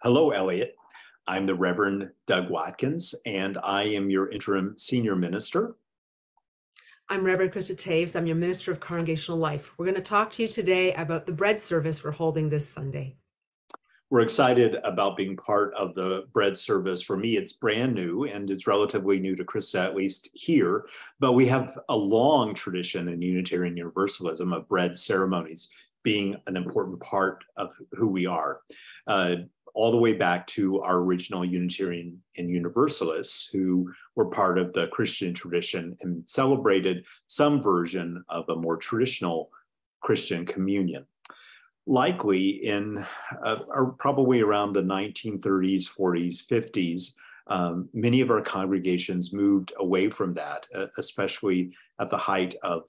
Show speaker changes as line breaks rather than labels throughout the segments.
Hello, Eliot. I'm the Reverend Doug Watkins, and I am your interim senior minister.
I'm Reverend Krista. I'm your Minister of Congregational Life. We're going to talk to you today about the bread service we're holding this Sunday.
We're excited about being part of the bread service. For me, it's brand new and it's relatively new to Krista, at least here, but we have a long tradition in Unitarian Universalism of bread ceremonies being an important part of who we are. All the way back to our original Unitarian and Universalists who were part of the Christian tradition and celebrated some version of a more traditional Christian communion. Likely in probably around the 1930s, 40s, 50s, many of our congregations moved away from that, especially at the height of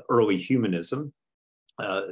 early humanism.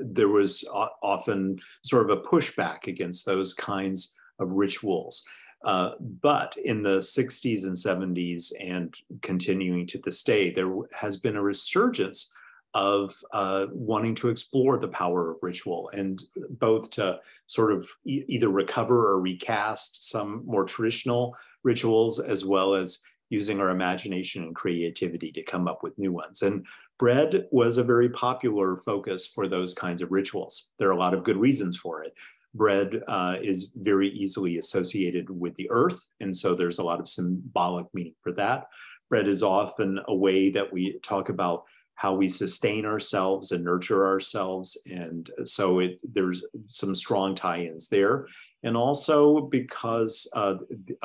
There was often sort of a pushback against those kinds of rituals. But in the 60s and 70s and continuing to this day, there has been a resurgence of wanting to explore the power of ritual, and both to sort of either recover or recast some more traditional rituals, as well as using our imagination and creativity to come up with new ones. And bread was a very popular focus for those kinds of rituals. There are a lot of good reasons for it. Bread is very easily associated with the earth, and so there's a lot of symbolic meaning for that. Bread is often a way that we talk about how we sustain ourselves and nurture ourselves, and so there's some strong tie-ins there. And also because of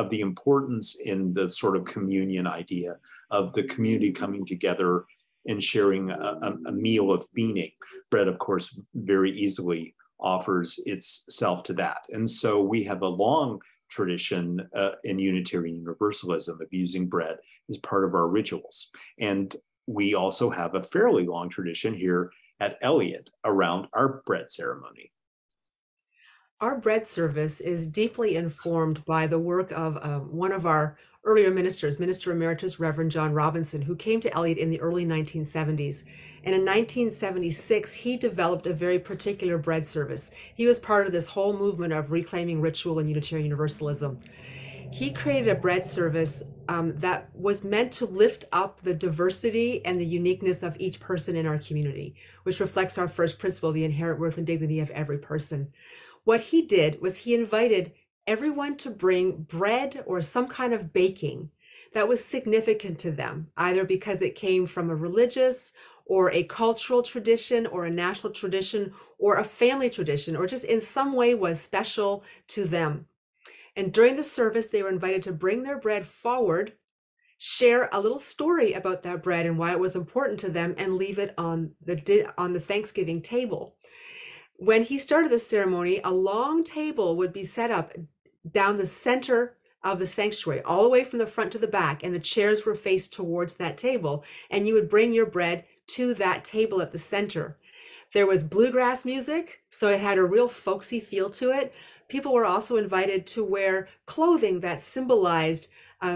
the importance in the sort of communion idea of the community coming together and sharing a meal of meaning. Bread, of course, very easily offers itself to that. And so we have a long tradition in Unitarian Universalism of using bread as part of our rituals. And we also have a fairly long tradition here at Eliot around our bread ceremony.
Our bread service is deeply informed by the work of one of our earlier ministers, Minister Emeritus Reverend John Robinson, who came to Eliot in the early 1970s. And in 1976, he developed a very particular bread service. He was part of this whole movement of reclaiming ritual in Unitarian Universalism. He created a bread service that was meant to lift up the diversity and the uniqueness of each person in our community, which reflects our first principle, the inherent worth and dignity of every person. What he did was he invited everyone to bring bread or some kind of baking that was significant to them, either because it came from a religious or a cultural tradition or a national tradition or a family tradition, or just in some way was special to them. And during the service, they were invited to bring their bread forward, share a little story about that bread and why it was important to them, and leave it on the Thanksgiving table. When he started the ceremony, a long table would be set up down the center of the sanctuary, all the way from the front to the back, and the chairs were faced towards that table, and you would bring your bread to that table at the center. There was bluegrass music, so it had a real folksy feel to it. People were also invited to wear clothing that symbolized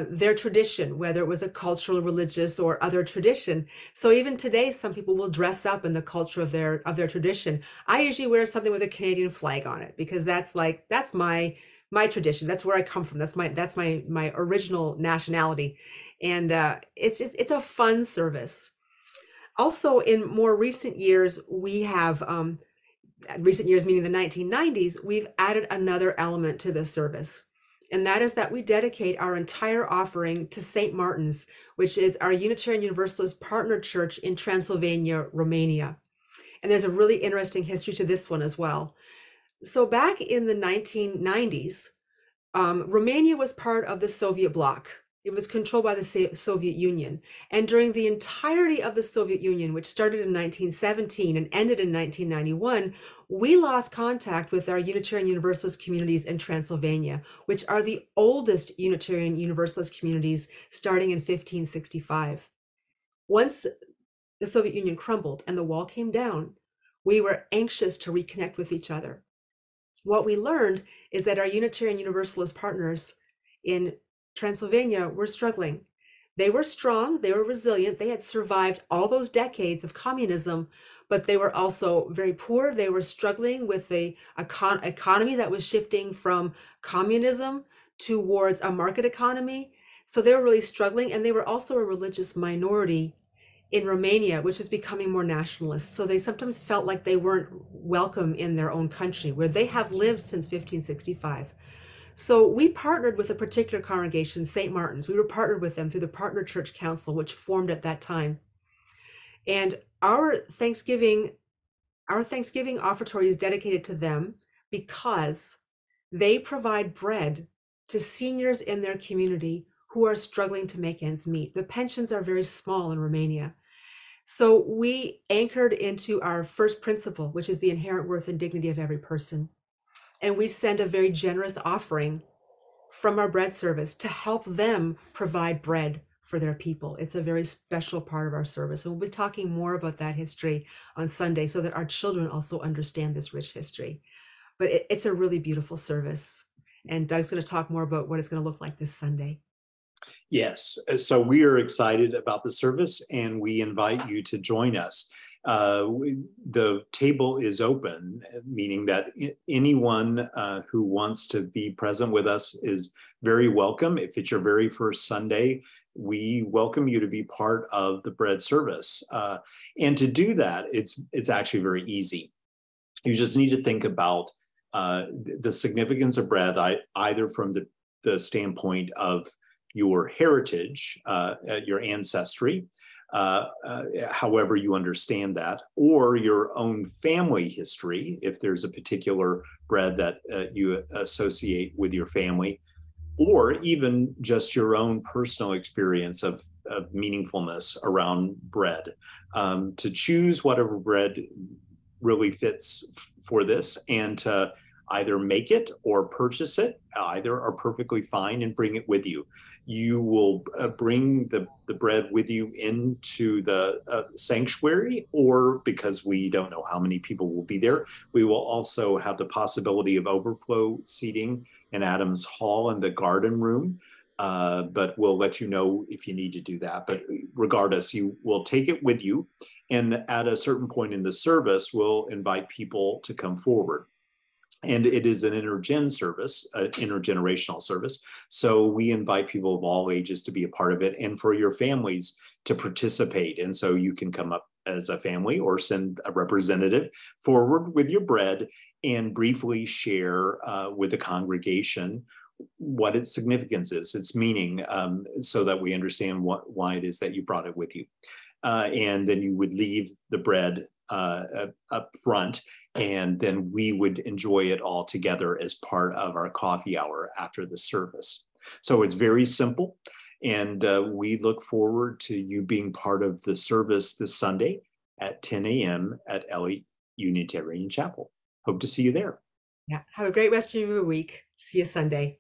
their tradition, whether it was a cultural, religious, or other tradition. So even today, some people will dress up in the culture of their tradition. I usually wear something with a Canadian flag on it because that's my tradition. That's where I come from. That's my original nationality, and it's a fun service. Also, in more recent years, we have recent years meaning the 1990s, we've added another element to this service. And that is that we dedicate our entire offering to St. Martin's, which is our Unitarian Universalist partner church in Transylvania, Romania. And there's a really interesting history to this one as well. So back in the 1990s, Romania was part of the Soviet bloc. It was controlled by the Soviet Union. And during the entirety of the Soviet Union, which started in 1917 and ended in 1991, we lost contact with our Unitarian Universalist communities in Transylvania, which are the oldest Unitarian Universalist communities starting in 1565. Once the Soviet Union crumbled and the wall came down, we were anxious to reconnect with each other. What we learned is that our Unitarian Universalist partners in Transylvania were struggling. They were strong, they were resilient, they had survived all those decades of communism, but they were also very poor. They were struggling with the economy that was shifting from communism towards a market economy. So they were really struggling, and they were also a religious minority in Romania, which is becoming more nationalist. So they sometimes felt like they weren't welcome in their own country, where they have lived since 1565. So we partnered with a particular congregation, St. Martin's. We were partnered with them through the Partner Church Council, which formed at that time. And our Thanksgiving offertory is dedicated to them because they provide bread to seniors in their community who are struggling to make ends meet. The pensions are very small in Romania. So we anchored into our first principle, which is the inherent worth and dignity of every person. And we send a very generous offering from our bread service to help them provide bread for their people. It's a very special part of our service. And we'll be talking more about that history on Sunday so that our children also understand this rich history. But it's a really beautiful service. And Doug's going to talk more about what it's going to look like this Sunday.
Yes, so we are excited about the service and we invite you to join us. The table is open, meaning that anyone who wants to be present with us is very welcome. If it's your very first Sunday, we welcome you to be part of the bread service. And to do that, it's actually very easy. You just need to think about the significance of bread, either from the standpoint of your heritage, your ancestry, however you understand that, or your own family history, if there's a particular bread that you associate with your family, or even just your own personal experience of meaningfulness around bread. To choose whatever bread really fits for this, and to either make it or purchase it, either are perfectly fine, and bring it with you. You will bring the bread with you into the sanctuary, or because we don't know how many people will be there, we will also have the possibility of overflow seating in Adams Hall in the garden room. But we'll let you know if you need to do that. But regardless, you will take it with you. And at a certain point in the service, we'll invite people to come forward. And it is an intergenerational service. So we invite people of all ages to be a part of it, and for your families to participate. And so you can come up as a family or send a representative forward with your bread and briefly share with the congregation what its significance is, its meaning, so that we understand why it is that you brought it with you. And then you would leave the bread up front, and then we would enjoy it all together as part of our coffee hour after the service. So it's very simple, and we look forward to you being part of the service this Sunday at 10 a.m. at Eliot Unitarian Chapel. Hope to see you there.
Yeah. Have a great rest of your week. See you Sunday.